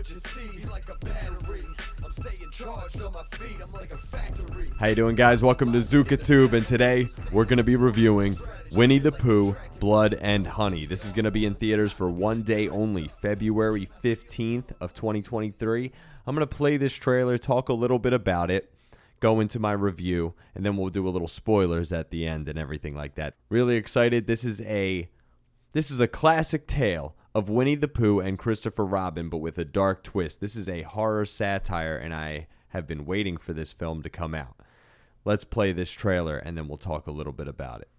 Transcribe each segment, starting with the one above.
what you see, like a battery. I'm staying charged on my feet, I'm like a factory. How you doing, guys? Welcome to ZukaTube, and today we're going to be reviewing Winnie the Pooh, Blood and Honey. This is going to be in theaters for one day only, February 15th of 2023. I'm going to play this trailer, talk a little bit about it, go into my review, and then we'll do a little spoilers at the end and everything like that. Really excited. This is a classic tale of Winnie the Pooh and Christopher Robin, but with a dark twist. This is a horror satire, and I have been waiting for this film to come out. Let's play this trailer, and then we'll talk a little bit about it.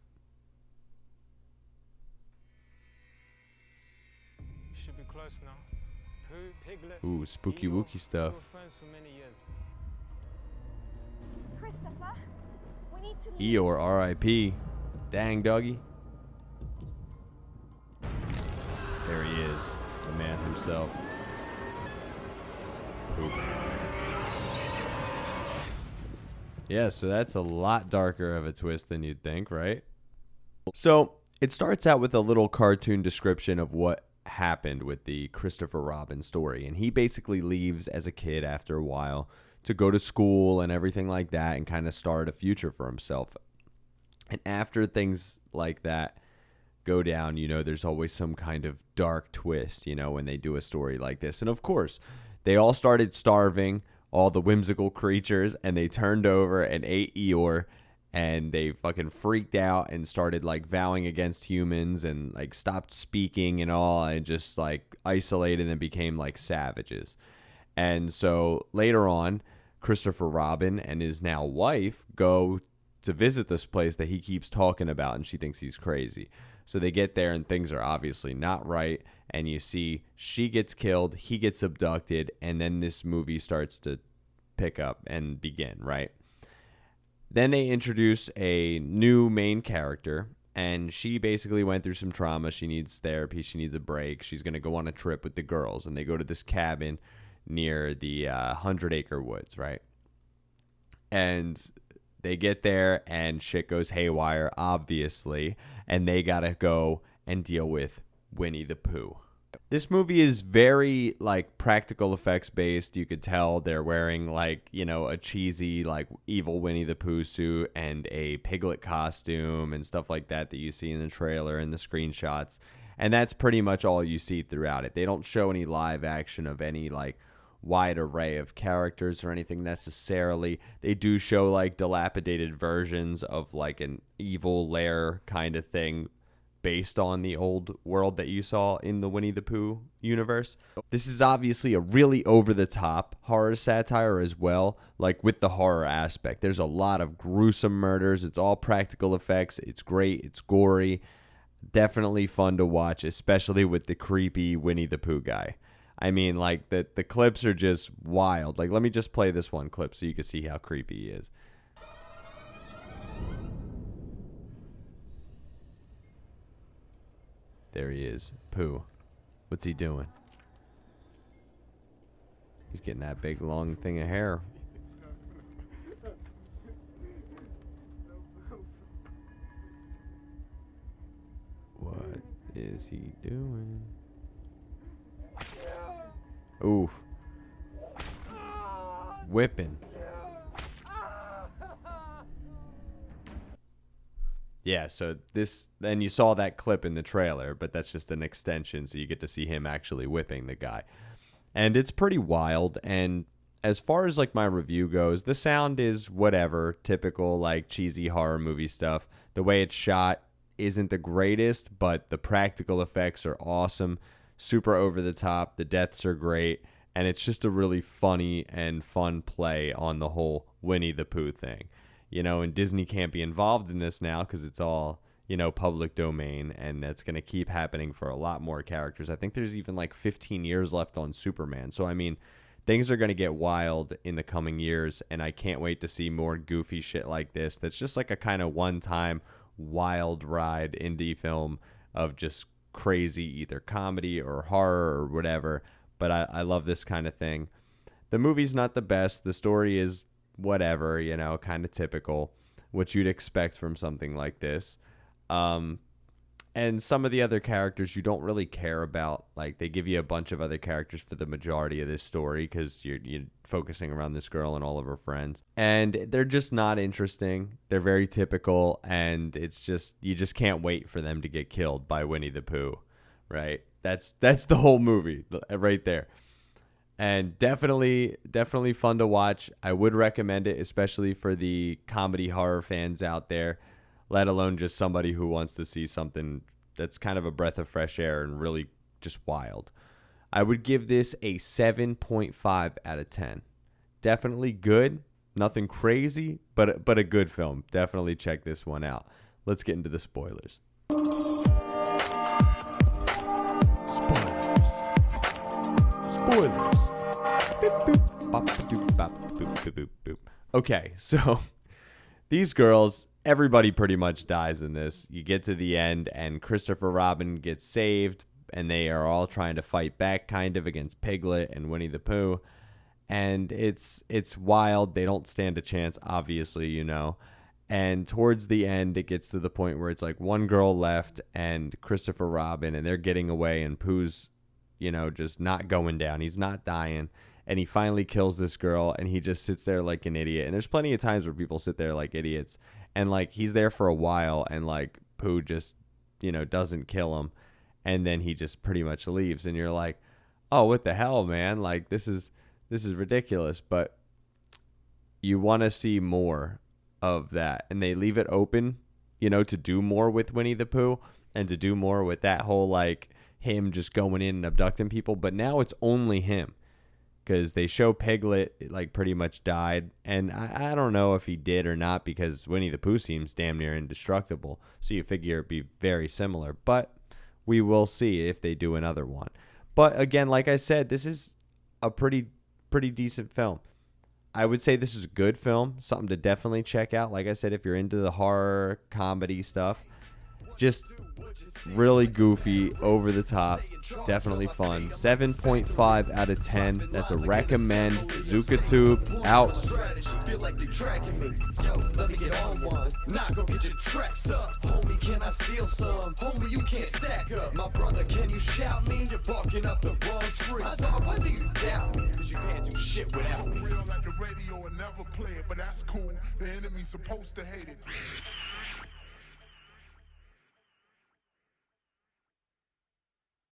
Should be close now. Pooh, Piglet, Ooh, spooky Eeyore, wookie stuff. we were friends for many years. Christopher, we need to leave. Eeyore, R.I.P. Dang, doggy. There he is, the man himself. Pooh. Yeah, so that's a lot darker of a twist than you'd think, right? So it starts out with a little cartoon description of what happened with the Christopher Robin story. And he basically leaves as a kid after a while to go to school and everything like that and kind of start a future for himself. And after things like that go down, you know, there's always some kind of dark twist, you know, when they do a story like this. And of course, they all started starving, all the whimsical creatures, and they turned over and ate Eeyore, and they fucking freaked out and started like vowing against humans and like stopped speaking and all, and just like isolated and became like savages. And so later on, Christopher Robin and his now wife go to visit this place that he keeps talking about, and she thinks he's crazy. So they get there, and things are obviously not right. And you see she gets killed, he gets abducted, and then this movie starts to pick up and begin, right? Then they introduce a new main character, and she basically went through some trauma. She needs therapy. She needs a break. She's going to go on a trip with the girls, and they go to this cabin near the 100-acre woods, right? And they get there, and shit goes haywire, obviously, and they gotta go and deal with Winnie the Pooh. This movie is very, like, practical effects based. You could tell they're wearing, like, you know, a cheesy, like, evil Winnie the Pooh suit and a piglet costume and stuff like that that you see in the trailer and the screenshots. And that's pretty much all you see throughout it. They don't show any live action of any, like, wide array of characters or anything necessarily. They do show like dilapidated versions of like an evil lair kind of thing based on the old world that you saw in the Winnie the Pooh universe. This is obviously a really over-the-top horror satire as well, like with the horror aspect. There's a lot of gruesome murders. It's all practical effects. It's great. It's gory. Definitely fun to watch, especially with the creepy Winnie the Pooh guy. I mean, like, the clips are just wild. Like, let me just play this one clip so you can see how creepy he is. There he is. Pooh. What's he doing? He's getting that big, long thing of hair. What is he doing? Oof. Whipping. Yeah, so this, then you saw that clip in the trailer, but that's just an extension, so you get to see him actually whipping the guy. And it's pretty wild, and as far as like my review goes, the sound is whatever, typical like cheesy horror movie stuff. The way it's shot isn't the greatest, but the practical effects are awesome. Super over the top, the deaths are great, and it's just a really funny and fun play on the whole Winnie the Pooh thing. You know, and Disney can't be involved in this now because it's all, you know, public domain, and that's going to keep happening for a lot more characters. I think there's even like 15 years left on Superman. So, I mean, things are going to get wild in the coming years, and I can't wait to see more goofy shit like this. That's just like a kind of one-time wild ride indie film of just crazy either comedy or horror or whatever, but I love this kind of thing. The movie's not the best. The story is whatever, you know, kind of typical, what you'd expect from something like this. And some of the other characters you don't really care about. Like, they give you a bunch of other characters for the majority of this story because you're focusing around this girl and all of her friends. And they're just not interesting. They're very typical, and it's just, you just can't wait for them to get killed by Winnie the Pooh, right? That's the whole movie right there. And definitely fun to watch. I would recommend it, especially for the comedy horror fans out there, let alone just somebody who wants to see something that's kind of a breath of fresh air and really just wild. I would give this a 7.5 out of 10. Definitely good. Nothing crazy, but a good film. Definitely check this one out. Let's get into the spoilers. Spoilers. Boop, boop. Bop, ba-doop, bop, boop, boop, boop, boop. Okay, so these girls, everybody pretty much dies in this. You get to the end, and Christopher Robin gets saved, and they are all trying to fight back kind of against Piglet and Winnie the Pooh. And it's wild. They don't stand a chance, obviously, you know. And towards the end, it gets to the point where it's like one girl left and Christopher Robin, and they're getting away, and Pooh's, you know, just not going down. He's not dying. And he finally kills this girl, and he just sits there like an idiot. And there's plenty of times where people sit there like idiots. And, like, he's there for a while, and, like, Pooh just, you know, doesn't kill him. And then he just pretty much leaves. And you're like, oh, what the hell, man? Like, this is ridiculous. But you want to see more of that. And they leave it open, you know, to do more with Winnie the Pooh and to do more with that whole, like, him just going in and abducting people. But now it's only him. Because they show Piglet, like, pretty much died. And I don't know if he did or not, because Winnie the Pooh seems damn near indestructible. So you figure it'd be very similar. But we will see if they do another one. But again, like I said, this is a pretty decent film. I would say this is a good film. Something to definitely check out. Like I said, if you're into the horror, comedy stuff. Just really goofy, over the top, definitely fun. 7.5 out of 10. That's a recommend. ZukaTube out. Feel like they tracking me. Yo, let me get on one. Not go get your tracks up. Homie, can I steal some? Homie, you can't stack up. My brother, can you shout me? You're barking up the wrong tree. My dog, why do you doubt me? Cause you can't do shit without me. Real like the radio and never play it, but that's cool. The enemy's supposed to hate it.